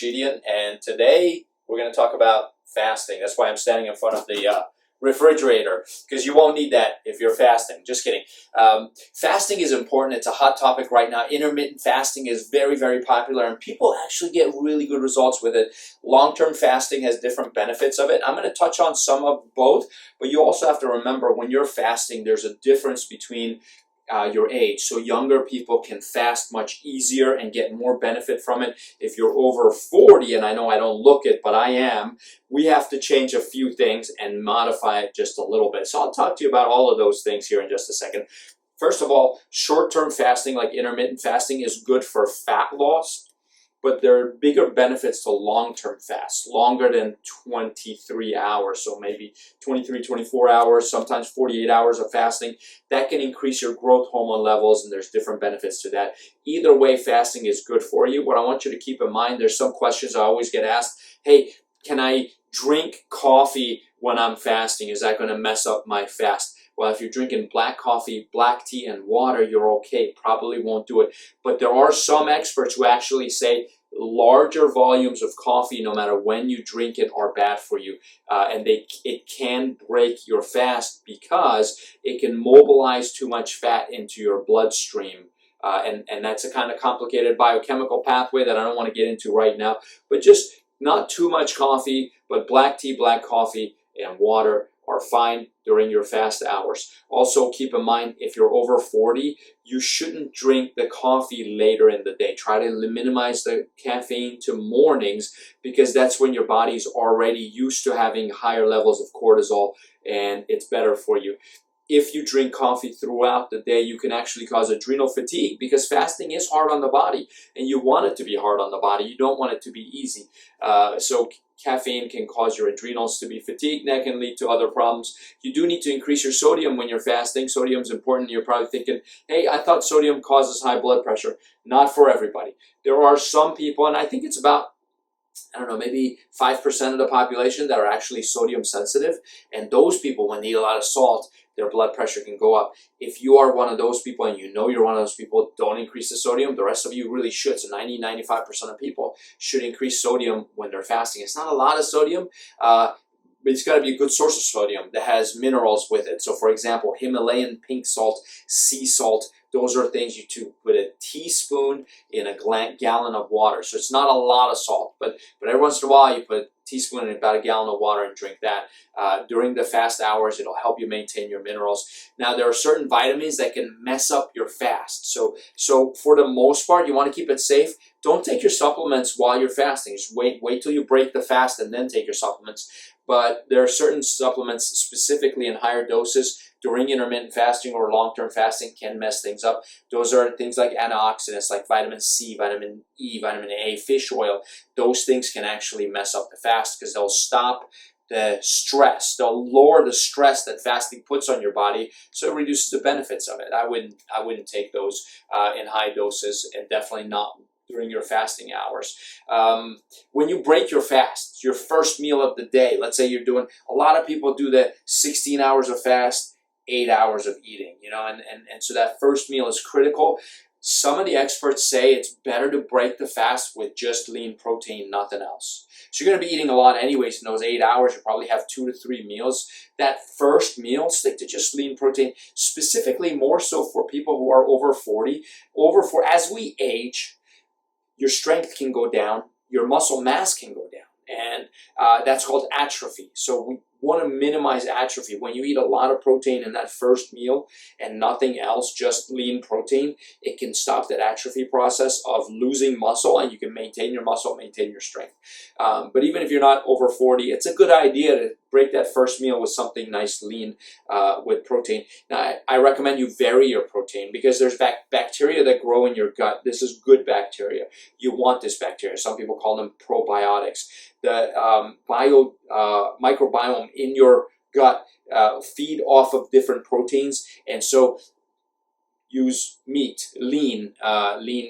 Rashidyan, and today we're going to talk about fasting. That's why I'm standing in front of the refrigerator, because you won't need that if you're fasting. Just kidding. Fasting is important. It's a hot topic right now. Intermittent fasting is very, very popular, and people actually get really good results with it. Long-term fasting has different benefits of it. I'm going to touch on some of both, but you also have to remember when you're fasting, there's a difference between your age. So younger people can fast much easier and get more benefit from it. If you're over 40, and I know I don't look it, but I am, we have to change a few things and modify it just a little bit. So I'll talk to you about all of those things here in just a second. First of all, short-term fasting like intermittent fasting is good for fat loss, but there are bigger benefits to long-term fasts, longer than 23 hours. So maybe 23, 24 hours, sometimes 48 hours of fasting. That can increase your growth hormone levels, and there's different benefits to that. Either way, fasting is good for you. What I want you to keep in mind, there's some questions I always get asked. Hey, can I drink coffee when I'm fasting? Is that going to mess up my fast? Well, if you're drinking black coffee, black tea, and water, you're okay. Probably won't do it. But there are some experts who actually say larger volumes of coffee, no matter when you drink it, are bad for you. And it can break your fast because it can mobilize too much fat into your bloodstream. And that's a kind of complicated biochemical pathway that I don't want to get into right now. But just not too much coffee, but black tea, black coffee, and water are fine during your fast hours. Also, keep in mind, if you're over 40, you shouldn't drink the coffee later in the day. Try to minimize the caffeine to mornings, because that's when your body's already used to having higher levels of cortisol, and it's better for you. If you drink coffee throughout the day, you can actually cause adrenal fatigue, because fasting is hard on the body, and you want it to be hard on the body. You don't want it to be easy. So caffeine can cause your adrenals to be fatigued, and that can lead to other problems. You do need to increase your sodium when you're fasting. Sodium is important. You're probably thinking, hey, I thought sodium causes high blood pressure. Not for everybody. There are some people, and I think it's about, I don't know, maybe 5% of the population that are actually sodium sensitive. And those people, when they eat a lot of salt, their blood pressure can go up. If you are one of those people, and you know you're one of those people, don't increase the sodium. The rest of you really should. So 90-95% of people should increase sodium when they're fasting. It's not a lot of sodium, but it's got to be a good source of sodium that has minerals with it. So for example, Himalayan pink salt, sea salt, those are things you to put a teaspoon in a gallon of water. So it's not a lot of salt, but every once in a while you put a teaspoon in about a gallon of water and drink that. During the fast hours, it'll help you maintain your minerals. Now, there are certain vitamins that can mess up your fast. So for the most part, you want to keep it safe. Don't take your supplements while you're fasting. Just wait till you break the fast and then take your supplements. But there are certain supplements, specifically in higher doses, during intermittent fasting or long-term fasting, can mess things up. Those are things like antioxidants, like vitamin C, vitamin E, vitamin A, fish oil. Those things can actually mess up the fast because they'll stop the stress. They'll lower the stress that fasting puts on your body, so it reduces the benefits of it. I wouldn't take those in high doses, and definitely not during your fasting hours. When you break your fast, your first meal of the day, let's say you're doing, a lot of people do the 16 hours of fast, 8 hours of eating, and so that first meal is critical. Some of the experts say it's better to break the fast with just lean protein, nothing else. So you're going to be eating a lot anyways in those 8 hours. You probably have 2 to 3 meals. That first meal, stick to just lean protein, specifically more so for people who are over 40. As we age, your strength can go down, your muscle mass can go down, and that's called atrophy. So we want to minimize atrophy. When you eat a lot of protein in that first meal and nothing else, just lean protein, it can stop that atrophy process of losing muscle, and you can maintain your muscle, maintain your strength. But even if you're not over 40, it's a good idea to break that first meal with something nice, lean, with protein. Now, I recommend you vary your protein, because there's bacteria that grow in your gut. This is good bacteria. You want this bacteria. Some people call them probiotics. The microbiome in your gut feed off of different proteins, and so use meat, lean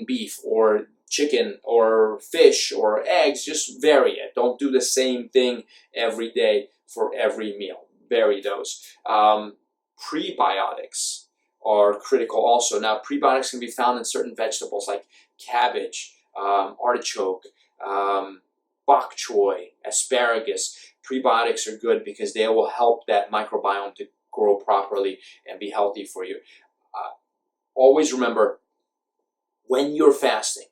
beef, or chicken, or fish, or eggs. Just vary it. Don't do the same thing every day for every meal. Vary those. Prebiotics are critical also. Now, prebiotics can be found in certain vegetables like cabbage, artichoke, bok choy, asparagus. Prebiotics are good because they will help that microbiome to grow properly and be healthy for you. Always remember, when you're fasting,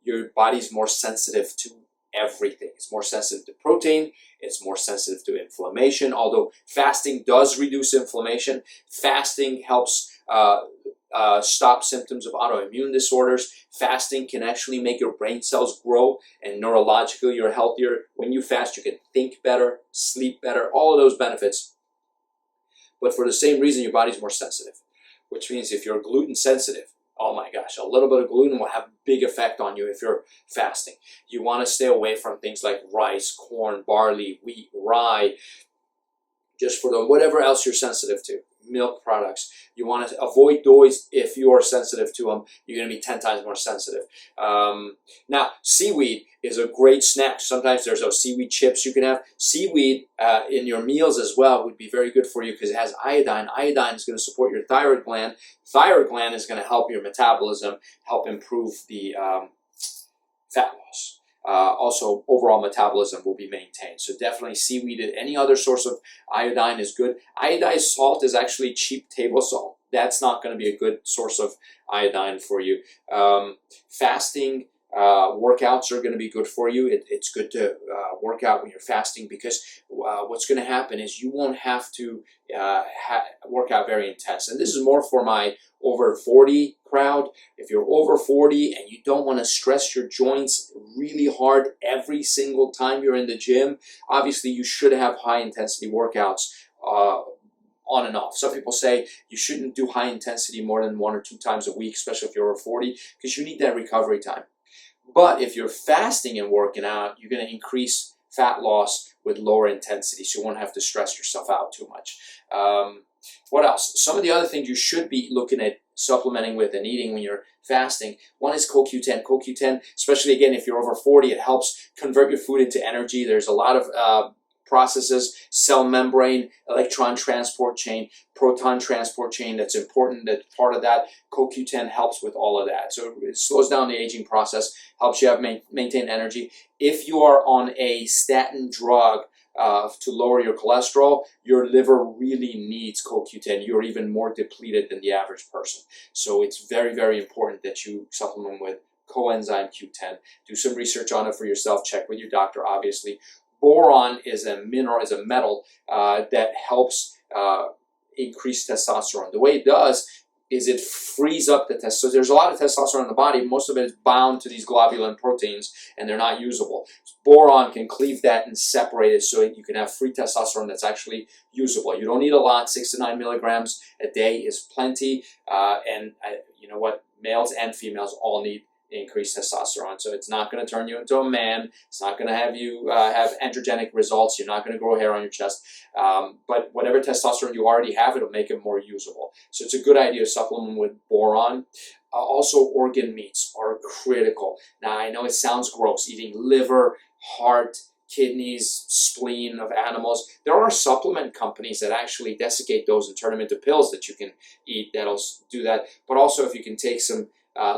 your body's more sensitive to everything. It's more sensitive to protein. It's more sensitive to inflammation. Although fasting does reduce inflammation, fasting helps stop symptoms of autoimmune disorders. Fasting can actually make your brain cells grow, and neurologically you're healthier. When you fast, you can think better, sleep better, all of those benefits. But for the same reason, your body's more sensitive, which means if you're gluten sensitive, oh my gosh, a little bit of gluten will have a big effect on you if you're fasting. You want to stay away from things like rice, corn, barley, wheat, rye, just for the whatever else you're sensitive to. Milk products. You want to avoid those if you are sensitive to them. You're going to be 10 times more sensitive. Now, seaweed is a great snack. Sometimes there's those seaweed chips you can have. Seaweed in your meals as well would be very good for you because it has iodine. Iodine is going to support your thyroid gland. Thyroid gland is going to help your metabolism, help improve the fat loss. Also, overall metabolism will be maintained. So definitely seaweed and any other source of iodine is good. Iodized salt is actually cheap table salt. That's not going to be a good source of iodine for you. Fasting workouts are going to be good for you. It's good to work out when you're fasting because what's going to happen is you won't have to work out very intense. And this is more for my over 40 crowd. If you're over 40 and you don't want to stress your joints really hard every single time you're in the gym, obviously you should have high intensity workouts on and off. Some people say you shouldn't do high intensity more than 1 or 2 times a week, especially if you're over 40, because you need that recovery time. But if you're fasting and working out, you're going to increase fat loss with lower intensity, so you won't have to stress yourself out too much. What else? Some of the other things you should be looking at supplementing with and eating when you're fasting. One is CoQ10. CoQ10, especially again if you're over 40, it helps convert your food into energy. There's a lot of processes, cell membrane, electron transport chain, proton transport chain, that's important. That's part of that. CoQ10 helps with all of that. So it slows down the aging process, helps you maintain energy. If you are on a statin drug to lower your cholesterol, your liver really needs CoQ10. You're even more depleted than the average person. So it's very, very important that you supplement with coenzyme Q10. Do some research on it for yourself. Check with your doctor, obviously. Boron is a mineral, is a metal that helps increase testosterone. The way it does is it frees up the testosterone. So there's a lot of testosterone in the body. Most of it is bound to these globulin proteins, and they're not usable. Boron can cleave that and separate it so you can have free testosterone that's actually usable. You don't need a lot. 6 to 9 milligrams a day is plenty. You know what? Males and females all need increased testosterone. So it's not going to turn you into a man. It's not going to have you have androgenic results. You're not going to grow hair on your chest. But whatever testosterone you already have, it'll make it more usable. So it's a good idea to supplement with boron. Also, organ meats are critical. Now, I know it sounds gross, eating liver, heart, kidneys, spleen of animals. There are supplement companies that actually desiccate those and turn them into pills that you can eat that'll do that. But also, if you can take some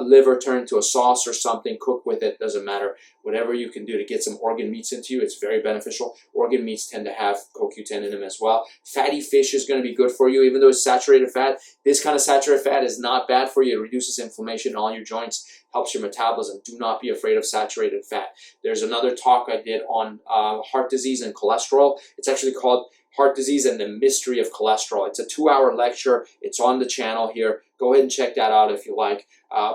liver, turn into a sauce or something, cook with it, doesn't matter. Whatever you can do to get some organ meats into you, it's very beneficial. Organ meats tend to have CoQ10 in them as well. Fatty fish is going to be good for you, even though it's saturated fat. This kind of saturated fat is not bad for you. It reduces inflammation in all your joints, helps your metabolism. Do not be afraid of saturated fat. There's another talk I did on heart disease and cholesterol. It's actually called Heart Disease and the Mystery of Cholesterol. It's a 2-hour lecture. It's on the channel here. Go ahead and check that out if you like.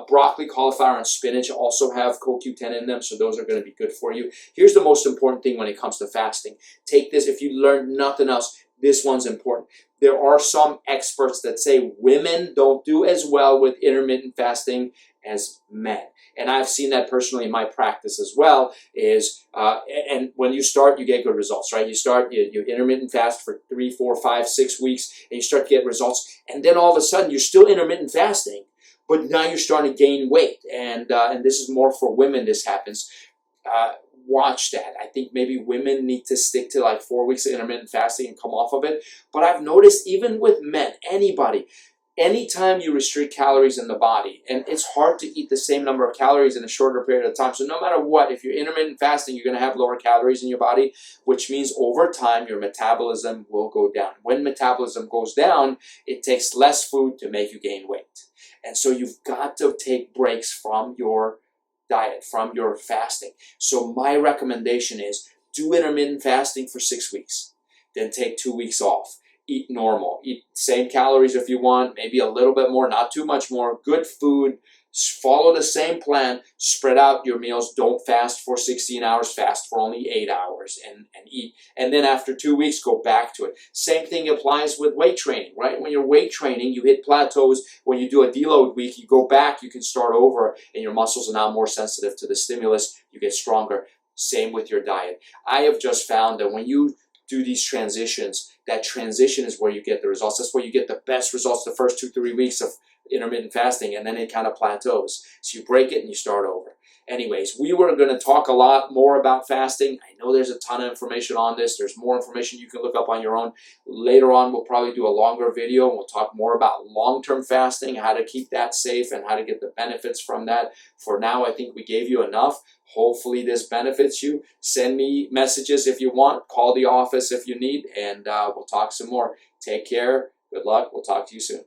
Broccoli, cauliflower, and spinach also have CoQ10 in them, so those are going to be good for you. Here's the most important thing when it comes to fasting. Take this. If you learn nothing else, this one's important. There are some experts that say women don't do as well with intermittent fasting as men. And I've seen that personally in my practice as well, and when you start, you get good results, right? You start, you intermittent fast for 3, 4, 5, 6 weeks, and you start to get results. And then all of a sudden, you're still intermittent fasting, but now you're starting to gain weight. And this is more for women, this happens. Watch that. I think maybe women need to stick to like 4 weeks of intermittent fasting and come off of it. But I've noticed even with men, anybody anytime you restrict calories in the body, and it's hard to eat the same number of calories in a shorter period of time. So no matter what, if you're intermittent fasting, you're going to have lower calories in your body, which means over time your metabolism will go down. When metabolism goes down, it takes less food to make you gain weight. And so you've got to take breaks from your diet, from your fasting. So my recommendation is do intermittent fasting for 6 weeks, then take 2 weeks off. Eat normal. Eat same calories if you want, maybe a little bit more, not too much more. Good food. Follow the same plan. Spread out your meals. Don't fast for 16 hours. Fast for only 8 hours and eat. And then after 2 weeks, go back to it. Same thing applies with weight training, right? When you're weight training, you hit plateaus. When you do a deload week, you go back, you can start over, and your muscles are now more sensitive to the stimulus. You get stronger. Same with your diet. I have just found that when you do these transitions, that transition is where you get the results. That's where you get the best results the first 2-3 weeks of intermittent fasting, and then it kind of plateaus. So you break it and you start over. Anyways, we were going to talk a lot more about fasting. I know there's a ton of information on this. There's more information you can look up on your own. Later on, we'll probably do a longer video, and we'll talk more about long-term fasting, how to keep that safe, and how to get the benefits from that. For now, I think we gave you enough. Hopefully this benefits you. Send me messages if you want. Call the office if you need, and we'll talk some more. Take care. Good luck. We'll talk to you soon.